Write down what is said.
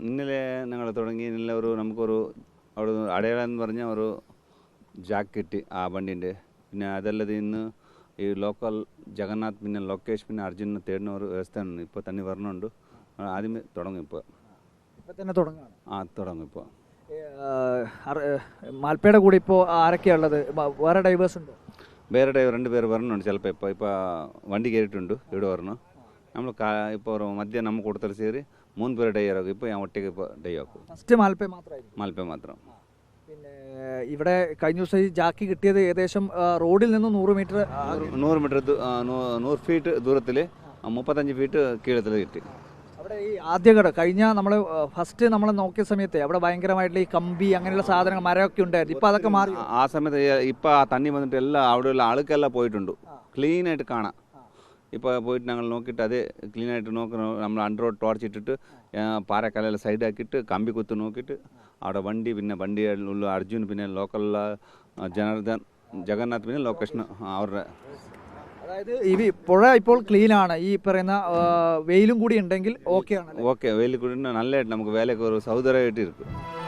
ഇന്നലെ ഞങ്ങൾ തുടങ്ങി ഇന്നലെ നമുക്കൊരു അവിടെ അടയാളം എന്ന് പറഞ്ഞാൽ ഒരു ജാക്കറ്റ് ആ വണ്ടീൻ്റെ പിന്നെ അതല്ലാതെ ഇന്ന് ഈ ലോക്കൽ ജഗന്നാഥ് പിന്നെ ലോക്കേഷ് പിന്നെ അർജുനെ തേടുന്ന ഒരു വ്യവസ്ഥയാണ് ഇപ്പോൾ തന്നെ വരണുണ്ട് ആദ്യമേ തുടങ്ങും ഇപ്പോൾ തന്നെ തുടങ്ങും ഇപ്പോൾ മാൽപ്പയുടെ കൂടെ ഇപ്പോൾ ആരൊക്കെയുള്ളത് വേറെ ഡൈവേഴ്സ് ഉണ്ടോ വേറെ ഡ്രൈവർ 2 പേര് വരണുണ്ട് ചിലപ്പോൾ ഇപ്പോൾ വണ്ടി കയറിയിട്ടുണ്ട് ഇവിടെ വരണം നമ്മൾ ഇപ്പോൾ ഒരു മധ്യ നമ്മൾ കൊടുത്താൽ ചേരി 3 പേര് ഡൈവർ ആക്കും ഇപ്പോൾ ഞാൻ ഒറ്റയ്ക്ക് ഇപ്പോൾ ഡൈവ് ആക്കും ഫസ്റ്റ് മാൽപ്പ മാത്രം പിന്നെ ഇവിടെ കഴിഞ്ഞ ദിവസം ഈ ജാക്കി കിട്ടിയത് ഏകദേശം റോഡിൽ നിന്ന് 100 മീറ്റർ 100 ഫീറ്റ് ദൂരത്തിൽ 35 ഫീറ്റ് കീഴത്തിൽ കിട്ടി അവിടെ ഈ ആദ്യഘട്ടം കഴിഞ്ഞ നമ്മൾ ഫസ്റ്റ് നമ്മൾ നോക്കിയ സമയത്ത് അവിടെ ഭയങ്കരമായിട്ടുള്ള ഈ കമ്പി അങ്ങനെയുള്ള സാധനങ്ങൾ മരമൊക്കെ ഉണ്ടായിരുന്നു ഇപ്പം അതൊക്കെ മാറി ആ സമയത്ത് ഇപ്പം ആ തണ്ണി വന്നിട്ട് എല്ലാം അവിടെയുള്ള ആൾക്കെല്ലാം പോയിട്ടുണ്ട് ക്ലീനായിട്ട് കാണാം ഇപ്പോൾ പോയിട്ട് ഞങ്ങൾ നോക്കിയിട്ട് അത് ക്ലീനായിട്ട് നോക്കണം നമ്മൾ അണ്ടർ റോഡ് ടോർച്ച് ഇട്ടിട്ട് പാറക്കല്ലെല്ലാം സൈഡാക്കിയിട്ട് കമ്പി കുത്ത് നോക്കിയിട്ട് അവിടെ വണ്ടി പിന്നെ വണ്ടിയുള്ള അർജുൻ പിന്നെ ലോക്കലുള്ള ജനാർദ്ദൻ ജഗന്നാഥ് പിന്നെ ലൊക്കേഷൻ അവരുടെ അതായത് ഈ പുഴ ഇപ്പോൾ ക്ലീൻ ആണ് ഈ പറയുന്ന വെയിലും കൂടി ഉണ്ടെങ്കിൽ ഓക്കെ ആണ് വെയിൽ കൂടി നല്ലതായിട്ട് നമുക്ക് വേലയൊക്കെ ഒരു സൗകര്യമായിട്ട് ഇരിക്കും